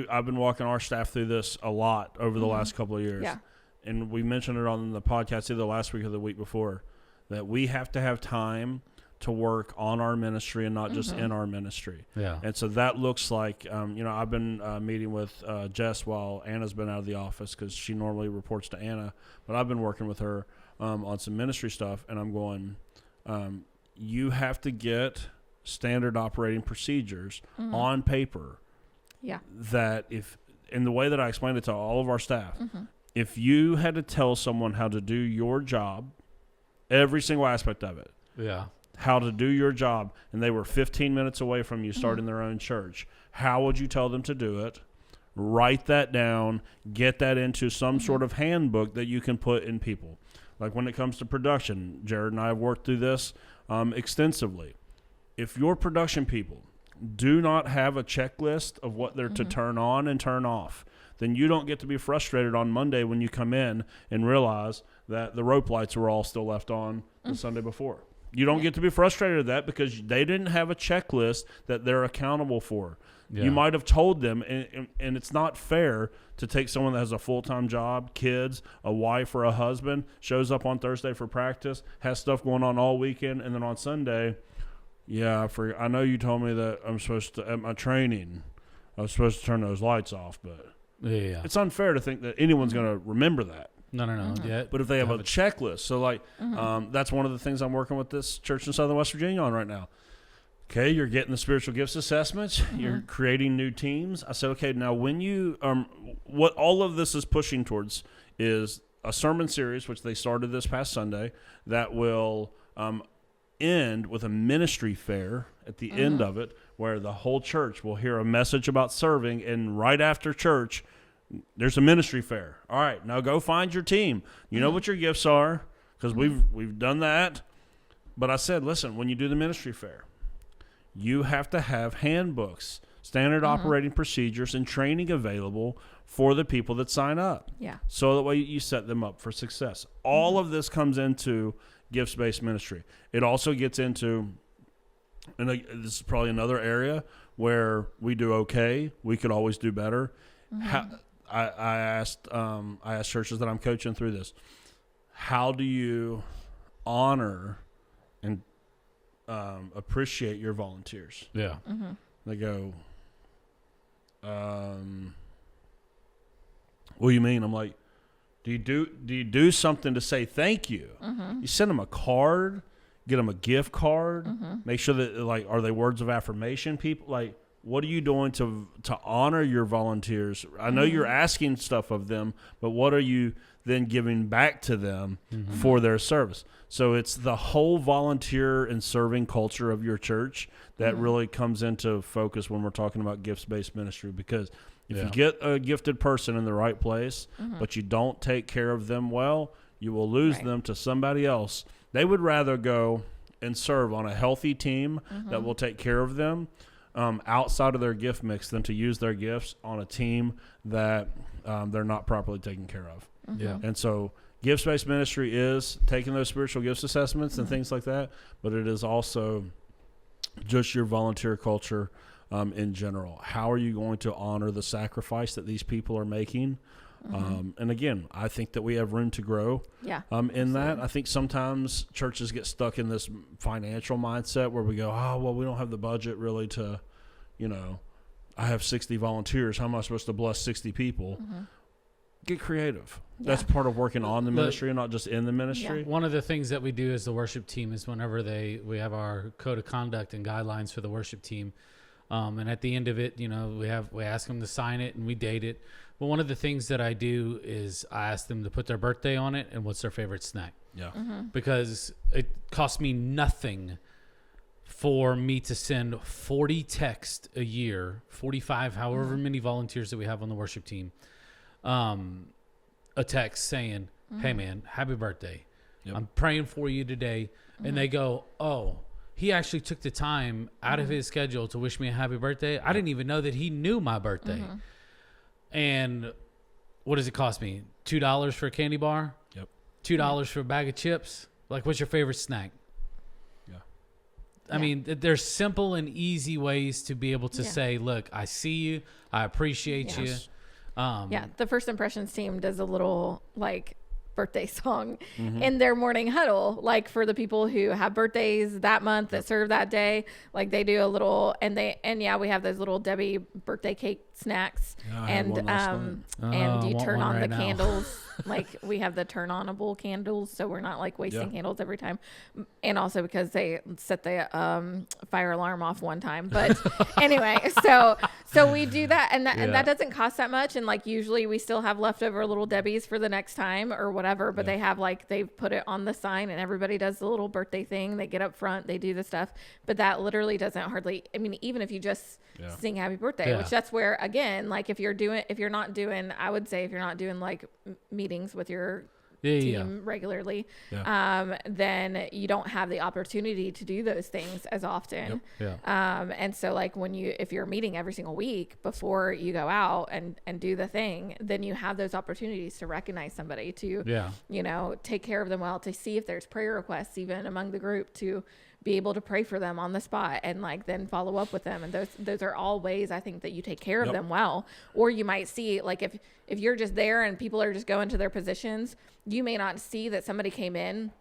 I've been walking our staff through this a lot over the last couple of years. Yeah. And we mentioned it on the podcast either last week or the week before, that we have to have time to work on our ministry and not just in our ministry. Yeah. And so that looks like, I've been meeting with Jess while Anna's been out of the office because she normally reports to Anna, but I've been working with her on some ministry stuff, and I'm going, you have to get standard operating procedures on paper. Yeah. That in the way that I explained it to all of our staff, if you had to tell someone how to do your job, every single aspect of it. Yeah. How to do your job, and they were 15 minutes away from you starting their own church. How would you tell them to do it? Write that down, get that into some sort of handbook that you can put in people. Like when it comes to production, Jared and I have worked through this extensively. If your production people do not have a checklist of what they're to turn on and turn off, then you don't get to be frustrated on Monday when you come in and realize that the rope lights were all still left on the Sunday before. You don't get to be frustrated at that because they didn't have a checklist that they're accountable for. Yeah. You might have told them, and it's not fair to take someone that has a full-time job, kids, a wife or a husband, shows up on Thursday for practice, has stuff going on all weekend, and then on Sunday, I know you told me that I'm supposed to, at my training, I was supposed to turn those lights off, but it's unfair to think that anyone's going to remember that. No. Yeah. But if they have a checklist, so like that's one of the things I'm working with this church in Southern West Virginia on right now. Okay, you're getting the spiritual gifts assessments. You're creating new teams. I said, okay, now when you what all of this is pushing towards is a sermon series, which they started this past Sunday, that will end with a ministry fair at the end of it, where the whole church will hear a message about serving, and right after church, there's a ministry fair. All right, now go find your team. You know what your gifts are, because we've done that. But I said, listen, when you do the ministry fair, you have to have handbooks, standard operating procedures, and training available for the people that sign up. Yeah. So that way you set them up for success. All of this comes into gifts-based ministry. It also gets into, and this is probably another area where we do okay. We could always do better. I asked churches that I'm coaching through this, how do you honor and appreciate your volunteers? Yeah. They go, what do you mean? I'm like, do you do something to say thank you? You send them a card, get them a gift card, make sure that, like, are they words of affirmation? People, like, what are you doing to honor your volunteers? I know you're asking stuff of them, but what are you then giving back to them for their service? So it's the whole volunteer and serving culture of your church that really comes into focus when we're talking about gifts-based ministry, because if you get a gifted person in the right place, but you don't take care of them well, you will lose them to somebody else. They would rather go and serve on a healthy team that will take care of them outside of their gift mix than to use their gifts on a team that they're not properly taken care of. Yeah. And so gifts-based ministry is taking those spiritual gifts assessments and things like that, but it is also just your volunteer culture in general. How are you going to honor the sacrifice that these people are making? And again, I think that we have room to grow in that. I think sometimes churches get stuck in this financial mindset where we go, oh, well, we don't have the budget really to, I have 60 volunteers. How am I supposed to bless 60 people? Get creative. Yeah. That's part of working on the ministry and not just in the ministry. One of the things that we do as the worship team is whenever we have our code of conduct and guidelines for the worship team, And at the end of it, we ask them to sign it and we date it. But one of the things that I do is I ask them to put their birthday on it and what's their favorite snack. Yeah. Because it costs me nothing for me to send 40 texts a year, 45, however many volunteers that we have on the worship team, a text saying, hey man, happy birthday. Yep. I'm praying for you today. And they go, oh, he actually took the time out of his schedule to wish me a happy birthday. I didn't even know that he knew my birthday. And what does it cost me? $2 for a candy bar? Yep. $2 for a bag of chips? Like, what's your favorite snack? Yeah. I mean, there's simple and easy ways to be able to say, look, I see you. I appreciate you. The First Impressions team does a little, like, birthday song in their morning huddle, like for the people who have birthdays that month that serve that day. Like they do a little, and we have those little Debbie birthday cake snacks, and you turn on the candles. Like we have the turn-onable candles, so we're not like wasting candles every time. And also because they set the fire alarm off one time. But anyway, so we do that, and that doesn't cost that much. And like usually we still have leftover little Debbies for the next time or whatever. But they have they've put it on the sign, and everybody does the little birthday thing. They get up front, they do the stuff. But that literally doesn't hardly. I mean, even if you just sing happy birthday, which that's where again, like if you're not doing like meetings with your team regularly, then you don't have the opportunity to do those things as often. And so like if you're meeting every single week before you go out and do the thing, then you have those opportunities to recognize somebody, to take care of them well, to see if there's prayer requests even among the group, to be able to pray for them on the spot and like then follow up with them. And those are all ways I think that you take care of them well. Or you might see like if you're just there and people are just going to their positions, you may not see that somebody came in,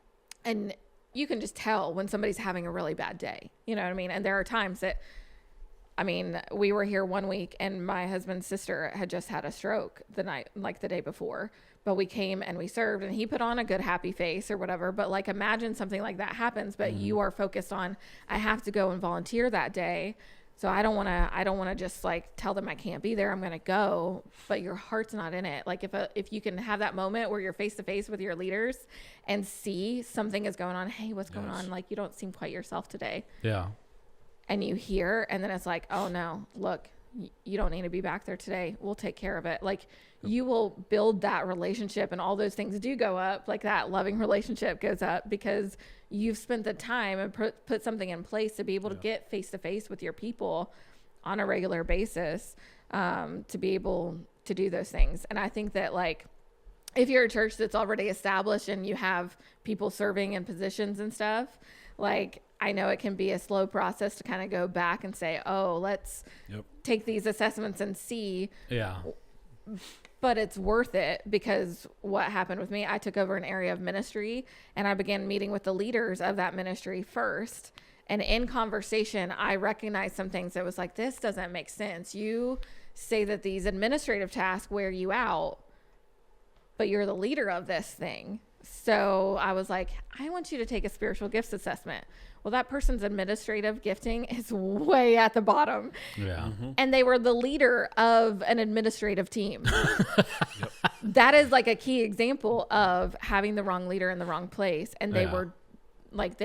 and you can just tell when somebody's having a really bad day. You know what I mean? And there are times that, I mean, we were here one week and my husband's sister had just had a stroke the day before. But we came and we served, and he put on a good happy face or whatever. But like, imagine something like that happens, but you are focused on, I have to go and volunteer that day. So I don't want to just like tell them I can't be there. I'm going to go, but your heart's not in it. Like if you can have that moment where you're face to face with your leaders and see something is going on. Hey, what's going on? Like, you don't seem quite yourself today. Yeah. And you hear, and then it's like, oh no, look, you don't need to be back there today. We'll take care of it. Like, you will build that relationship, and all those things do go up. Like that loving relationship goes up because you've spent the time and put something in place to be able to get face to face with your people on a regular basis, to be able to do those things. And I think that like, if you're a church that's already established and you have people serving in positions and stuff, like, I know it can be a slow process to kind of go back and say, oh, let's take these assessments and see. Yeah. But it's worth it, because what happened with me, I took over an area of ministry and I began meeting with the leaders of that ministry first. And in conversation, I recognized some things that was like, this doesn't make sense. You say that these administrative tasks wear you out, but you're the leader of this thing. So I was like, I want you to take a spiritual gifts assessment. Well, that person's administrative gifting is way at the bottom. Yeah. And they were the leader of an administrative team. That is like a key example of having the wrong leader in the wrong place. And they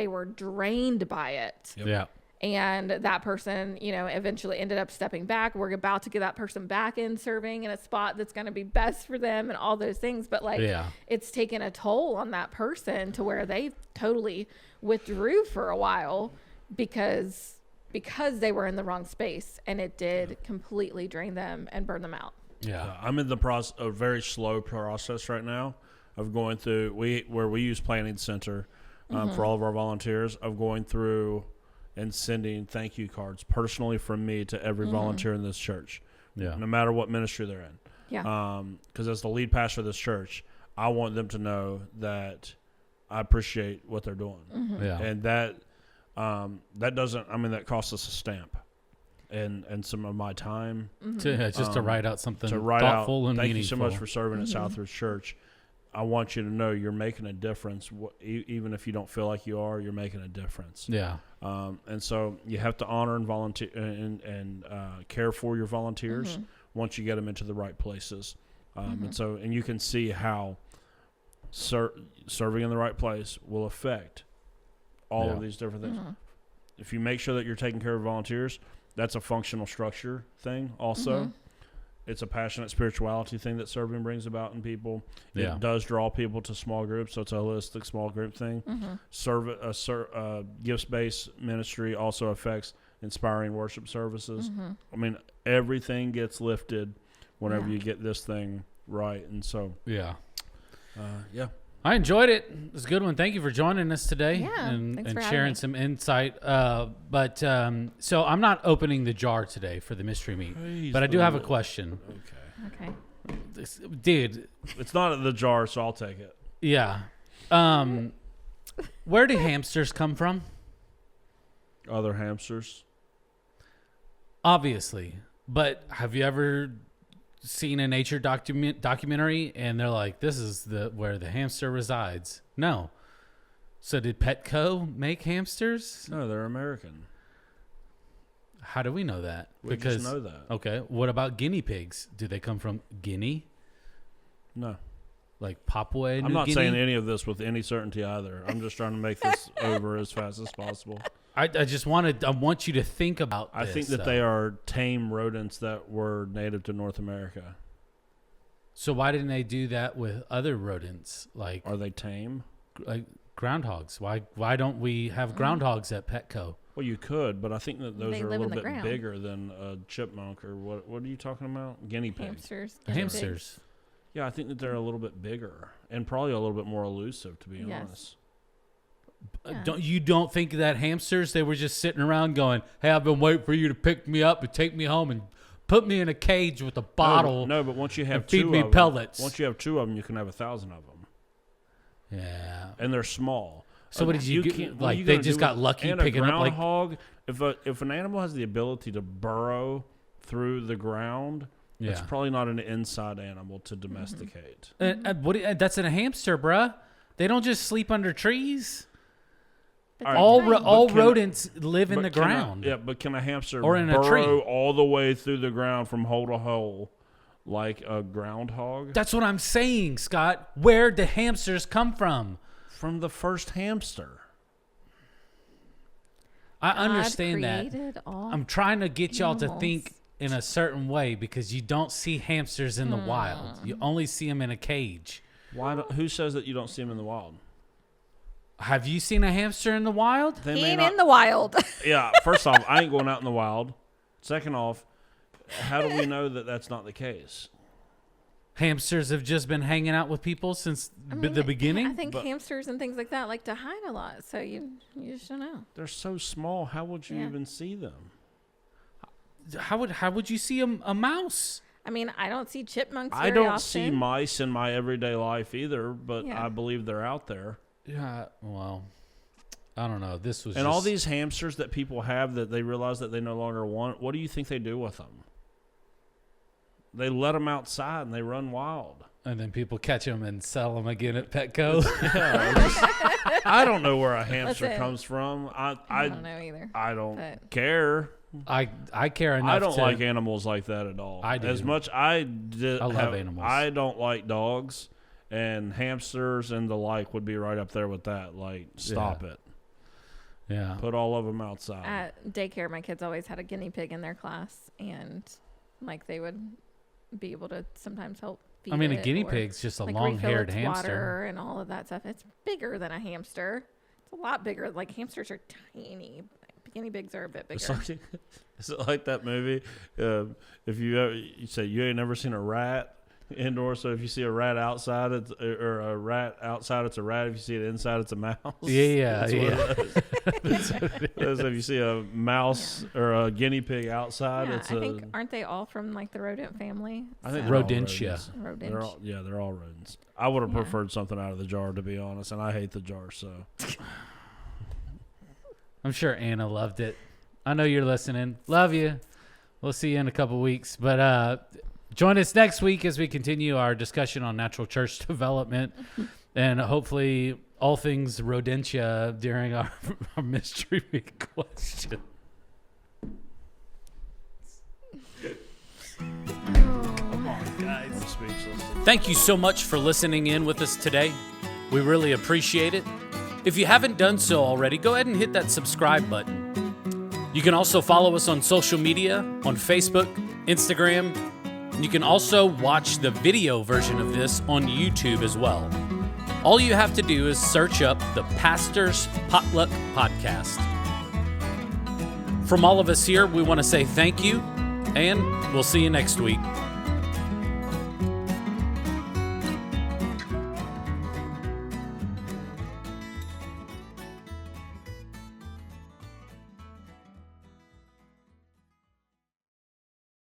were drained by it. Yeah. And that person, eventually ended up stepping back. We're about to get that person back in serving in a spot that's going to be best for them and all those things. But it's taken a toll on that person to where they totally withdrew for a while because they were in the wrong space, and it did completely drain them and burn them out. Yeah. I'm in a very slow process right now of going through, where we use Planning Center for all of our volunteers, of going through and sending thank you cards personally from me to every volunteer in this church, no matter what ministry they're in. Yeah. Because as the lead pastor of this church, I want them to know that I appreciate what they're doing. Yeah. And that that costs us a stamp and some of my time. Just to write out something thoughtful and thank meaningful. you so much for serving at Southridge Church. I want you to know you're making a difference. Even if you don't feel like you are, you're making a difference. Yeah. And so you have to honor and volunteer and care for your volunteers once you get them into the right places. And you can see how serving in the right place will affect all of these different things. If you make sure that you're taking care of volunteers, that's a functional structure thing also. It's a passionate spirituality thing that serving brings about in people. Yeah. It does draw people to small groups, so it's a holistic small group thing. Gifts-based ministry also affects inspiring worship services. I mean, everything gets lifted whenever you get this thing right. And so, I enjoyed it. It was a good one. Thank you for joining us today and sharing some insight. So I'm not opening the jar today for the mystery meat, but I do have a question. Okay. Dude. It's not in the jar, so I'll take it. Yeah. Where do hamsters come from? Other hamsters. Obviously. But have you ever seen a nature documentary and they're like, this is where the hamster resides? No. So did Petco make hamsters? No, they're American. How do we know that? We just know that. Okay. What about guinea pigs? Do they come from Guinea? No. Like Papua New Guinea? I'm not saying any of this with any certainty either. I'm just trying to make this over as fast as possible. I want you to think about this. I think that they are tame rodents that were native to North America. So why didn't they do that with other rodents? Like, are they tame? Like groundhogs. Why don't we have groundhogs at Petco? Well, you could, but I think that those are a little bit bigger than a chipmunk or what are you talking about? Guinea pigs. Hamsters. Yeah, I think that they're a little bit bigger and probably a little bit more elusive, to be honest. You don't think that hamsters, they were just sitting around going, hey, I've been waiting for you to pick me up and take me home and put me in a cage with a bottle. No, but once you have feed me pellets. Once you have 2 of them, you can have 1,000 of them. Yeah. And they're small. So what did you get? Like they just got lucky picking up like groundhog. If an animal has the ability to burrow through the ground, it's probably not an inside animal to domesticate. That's in a hamster, bruh. They don't just sleep under trees. Right, all rodents live in the ground. But can a hamster or in burrow a tree all the way through the ground from hole to hole like a groundhog? That's what I'm saying, Scott. Where do hamsters come from? From the first hamster. I understand that. I'm trying to get y'all to think in a certain way because you don't see hamsters in the wild. You only see them in a cage. Who says that you don't see them in the wild? Have you seen a hamster in the wild? He ain't in the wild. Yeah, first off, I ain't going out in the wild. Second off, how do we know that that's not the case? Hamsters have just been hanging out with people since the beginning? I think hamsters and things like that like to hide a lot, so you just don't know. They're so small. How would you even see them? How would you see a mouse? I mean, I don't see chipmunks I very don't often. see mice in my everyday life either, but I believe they're out there. Yeah, well, I don't know. This was all these hamsters that people have that they realize that they no longer want, what do you think they do with them? They let them outside and they run wild. And then people catch them and sell them again at Petco. I don't know where a hamster comes from. I don't know either. I don't care. I care enough. I don't like animals like that at all. I do. As much I love animals. I don't like dogs, and hamsters and the like would be right up there with that. Like, stop it. Yeah. Put all of them outside. At daycare, my kids always had a guinea pig in their class, and like they would be able to sometimes help feed a guinea pig's just a long-haired hamster. Water and all of that stuff. It's bigger than a hamster. It's a lot bigger. Like hamsters are tiny. Guinea pigs are a bit bigger. Is it like that movie? If you say you ain't never seen a rat indoor, so if you see a rat outside, it's a rat outside, it's a rat. If you see it inside, it's a mouse. Yeah. So if you see a mouse or a guinea pig outside, it's I think aren't they all from like the rodent family? I think Rodentia. They're all rodents. I would have preferred something out of the jar, to be honest, and I hate the jar, so. I'm sure Anna loved it. I know you're listening. Love you. We'll see you in a couple weeks. But Join us next week as we continue our discussion on natural church development and hopefully all things rodentia during our mystery week question. Come on, guys. I'm speechless. Thank you so much for listening in with us today. We really appreciate it. If you haven't done so already, go ahead and hit that subscribe button. You can also follow us on social media, on Facebook, Instagram. And you can also watch the video version of this on YouTube as well. All you have to do is search up the Pastor's Potluck Podcast. From all of us here, we want to say thank you, and we'll see you next week.